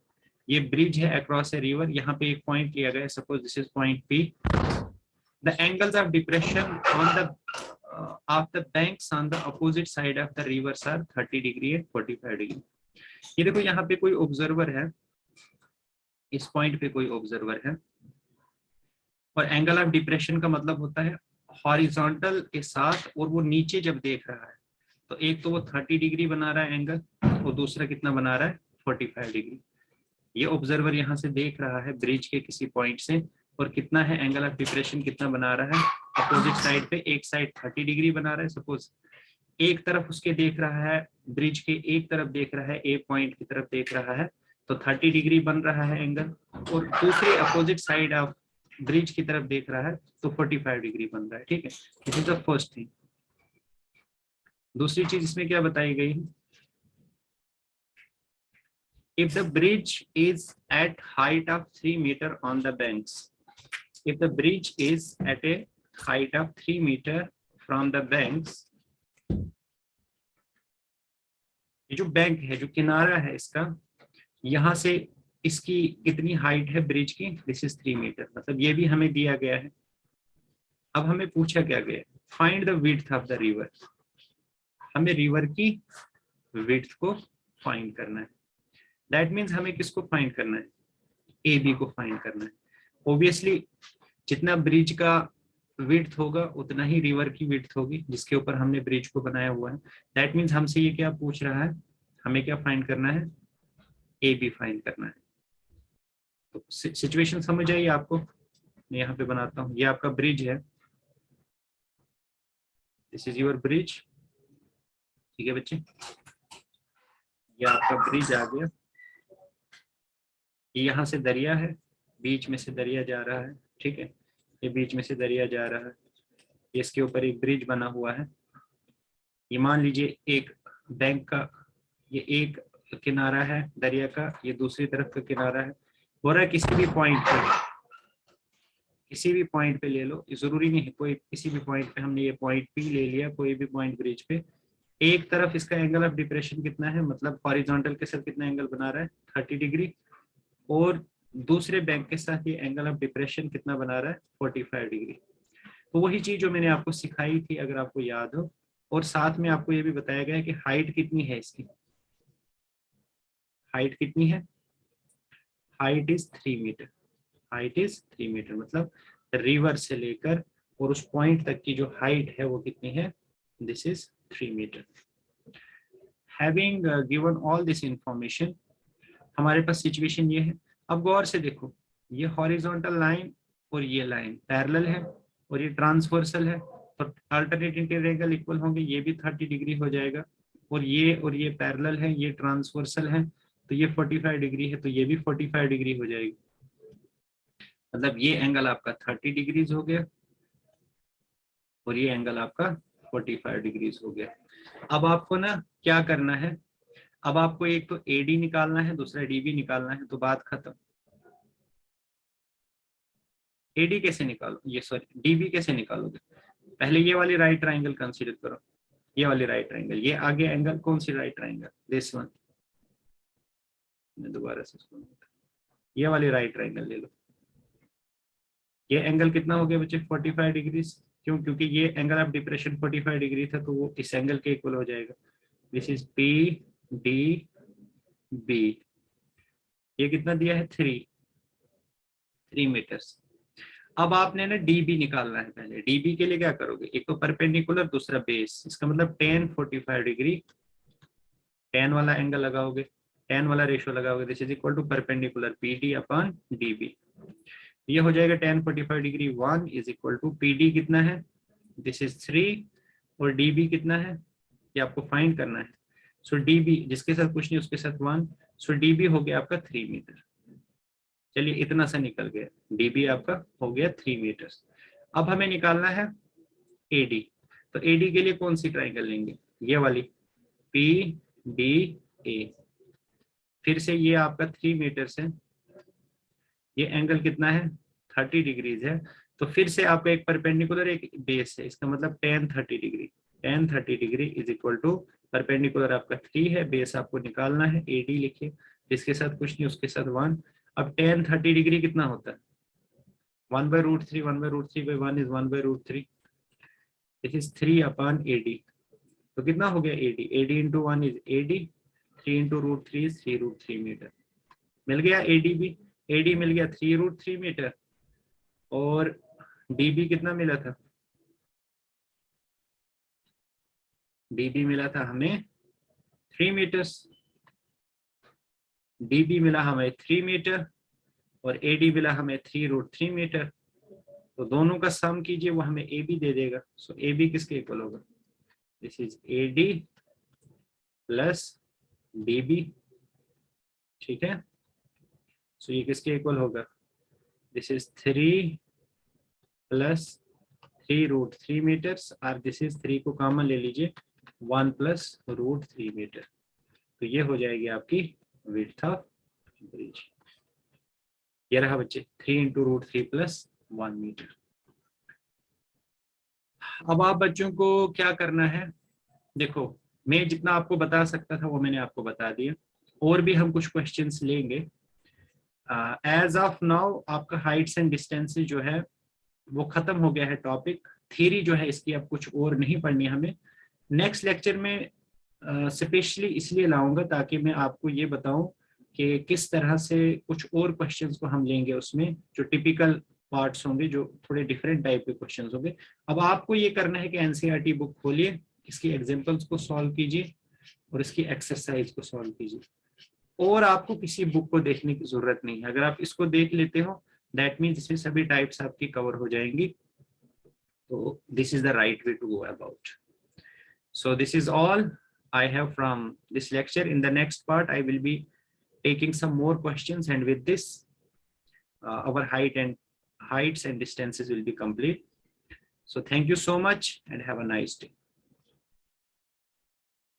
ये ब्रिज है अक्रॉस ए रिवर, यहाँ पे एक पॉइंट लिया गया है, suppose this is point P. The angles of depression on the of the banks on the opposite side of the rivers are 30 degree and 45 degree. ये देखो यहाँ पे कोई ऑब्जर्वर है, इस पॉइंट पे कोई ऑब्जर्वर है, और एंगल ऑफ डिप्रेशन का मतलब होता है हॉरिजॉन्टल के साथ, और वो नीचे जब देख रहा है तो एक तो वो 30 डिग्री बना रहा है एंगल, और दूसरा कितना बना रहा है 45 डिग्री। ये ऑब्जर्वर यहाँ से देख रहा है ब्रिज के किसी पॉइंट से, और कितना है एंगल ऑफ डिप्रेशन कितना बना रहा है अपोजिट साइड पे, एक साइड 30 डिग्री बना रहा है। सपोज एक तरफ उसके देख रहा है, ब्रिज के एक तरफ देख रहा है, एक पॉइंट की तरफ देख रहा है, तो 30 डिग्री बन रहा है एंगल, और दूसरे अपोजिट साइड ऑफ ब्रिज की तरफ देख रहा है तो 45 डिग्री बन रहा है। ठीक है, this is the first thing. दूसरी चीज इसमें क्या बताई गई है, if the bridge is at height of 3 meter on the banks, if the bridge is at a height of 3 meter from the banks, ये जो बैंक है, जो किनारा है इसका, यहाँ से इसकी कितनी हाइट है ब्रिज की, दिस इज 3 मीटर, मतलब ये भी हमें दिया गया है। अब हमें पूछा क्या गया, find the width of the river, हमें रिवर की विड्थ को फाइंड करना है। दैट मीन्स हमें किसको फाइंड करना है, ए बी को फाइंड करना है। ऑब्वियसली जितना ब्रिज का विड्थ होगा उतना ही रिवर की विड्थ होगी जिसके ऊपर हमने ब्रिज को बनाया हुआ है। दैट मीन्स हमसे ये क्या पूछ रहा है, हमें क्या फाइंड करना है, ए बी फाइंड करना है। तो सिचुएशन समझ आई आपको, मैं यहाँ पे बनाता हूँ, ये आपका ब्रिज है, दिस इज योर ब्रिज। ठीक है बच्चे, ये आपका ब्रिज आ गया, ये यहाँ से दरिया है, बीच में से दरिया जा रहा है। ठीक है, ये बीच में से दरिया जा रहा है, इसके ऊपर एक ब्रिज बना हुआ है। ये मान लीजिए एक बैंक का ये एक किनारा है दरिया का, ये दूसरी तरफ का किनारा है। हो रहा है किसी भी पॉइंट पे, किसी भी पॉइंट पे ले लो, जरूरी नहीं है कोई, किसी भी पॉइंट पे, हमने ये पॉइंट पी ले लिया, कोई भी पॉइंट ब्रिज पे, एक तरफ इसका एंगल ऑफ डिप्रेशन कितना है, मतलब हॉरिजॉन्टल के साथ कितना एंगल बना रहा है 30 डिग्री, और दूसरे बैंक के साथ ये एंगल ऑफ डिप्रेशन कितना बना रहा है 45 डिग्री। तो वही चीज जो मैंने आपको सिखाई थी अगर आपको याद हो, और साथ में आपको ये भी बताया गया है कि हाइट कितनी है इसकी, हाइट कितनी है, height is 3 metre, height is 3 metre, मतलब रिवर से लेकर और उस पॉइंट तक की जो हाइट है वो कितनी है, this is 3 metre. Having given all this information, हमारे पास सिचुएशन ये है। अब गौर से देखो, ये हॉरिजॉन्टल लाइन और ये लाइन पैरेलल है और ये ट्रांसवर्सल है, तो अल्टरनेट एंगल इक्वल होंगे, ये भी 30 डिग्री हो जाएगा, और ये पैरेलल है, ये ट्रांसवर्सल है, तो ये 45 डिग्री है, तो ये भी 45 डिग्री हो जाएगी। मतलब ये एंगल आपका 30 डिग्रीज हो गया और ये एंगल आपका 45 डिग्रीज हो गया। अब आपको ना क्या करना है, अब आपको एक तो एडी निकालना है, दूसरा डीबी निकालना है, तो बात खत्म। एडी कैसे निकालो, ये सॉरी डीबी कैसे निकालोगे, पहले ये वाली राइट ट्राइंगल कंसीडर करो, ये वाली राइट ट्राइंगल, ये आगे एंगल कौन सी राइट ट्राइंगल, दिस वन, मैं दोबारा से ये वाली राइट ट्राइंगल ले लो। ये एंगल कितना हो गया बच्चे 45 डिग्रीज, क्यों, क्योंकि ये एंगल ऑफ डिप्रेशन 45 डिग्री था, तो वो इस एंगल के इक्वल हो जाएगा। This is P D B, ये कितना दिया है 3 मीटर्स। अब आपने ना डीबी निकालना है, पहले डीबी के लिए क्या करोगे, एक तो परपेंडिकुलर दूसरा बेस, इसका मतलब tan 45 डिग्री, tan वाला एंगल लगाओगे, tan वाला रेशियो लगाओगे, this is equal to perpendicular P D upon D B, ये हो जाएगा tan 45 degree 1 is equal to P D कितना है, दिस इज 3, और डी बी कितना है ये आपको फाइंड करना है। सो डी बी जिसके साथ कुछ नहीं उसके साथ 1, सो डी बी हो गया आपका 3 मीटर। चलिए इतना सा निकल गया, डी बी आपका हो गया 3 मीटर। अब हमें निकालना है एडी, तो एडी के लिए कौन सी ट्राइंगल लेंगे, ये वाली पी डी ए, फिर से ये आपका 3 मीटर है, ये एंगल कितना है 30 डिग्रीज है, तो फिर से आपका एक परपेंडिकुलर एक बेस है, इसका मतलब tan 30 degree, tan 30 degree is equal to perpendicular आपका 3 है, बेस आपको निकालना है, AD लिखिए, जिसके साथ कुछ नहीं उसके साथ 1। अब tan 30 डिग्री कितना होता है? 1/√3, 1/√3/1 is 1/√3, this is 3 upon AD। तो कितना हो गया AD? AD into 1 is AD, 3 into √3 is 3√3 metre. मिल गया AD भी, AD मिल गया 3√3 मीटर, और DB कितना मिला था? DB मिला था हमें 3 मीटर्स, DB मिला हमें 3 मीटर, और AD मिला हमें 3√3 मीटर। तो दोनों का सम कीजिए, वो हमें AB दे देगा। सो AB किसके इक्वल होगा? This is AD plus DB, ठीक है। सो ये किसके इक्वल होगा? दिस इज 3 प्लस 3√3 मीटर्स, और दिस इज 3 को कॉमन ले लीजिए, 1 प्लस √3 मीटर। तो ये हो जाएगी आपकी विड्थ ऑफ ब्रिज। ये रहा बच्चे 3 इंटू √3 प्लस 1 मीटर। अब आप बच्चों को क्या करना है, देखो मैं जितना आपको बता सकता था वो मैंने आपको बता दिया, और भी हम कुछ क्वेश्चंस लेंगे। एज ऑफ नाउ आपका हाइट्स एंड डिस्टेंसेस जो है वो खत्म हो गया है टॉपिक। थ्योरी जो है इसकी अब कुछ और नहीं पढ़नी हमें। नेक्स्ट लेक्चर में स्पेशली इसलिए लाऊंगा ताकि मैं आपको ये बताऊं कि किस तरह से कुछ और क्वेश्चंस को हम लेंगे, उसमें जो टिपिकल पार्ट्स होंगे, जो थोड़े डिफरेंट टाइप के क्वेश्चंस होंगे। अब आपको ये करना है कि एनसीईआरटी बुक खोलिए, इसकी एग्जांपल्स को सॉल्व कीजिए और इसकी एक्सरसाइज को सॉल्व कीजिए, और आपको किसी बुक को देखने की जरूरत नहीं है। अगर आप इसको देख लेते हो दैट मीन्स इसमें सभी टाइप्स आपकी कवर हो जाएंगी। तो this is the right way to go about. So this is all I have from this lecture. In the next part, I will be taking some more questions, and with this, our heights and distances will be complete. So thank you so much and have a nice day.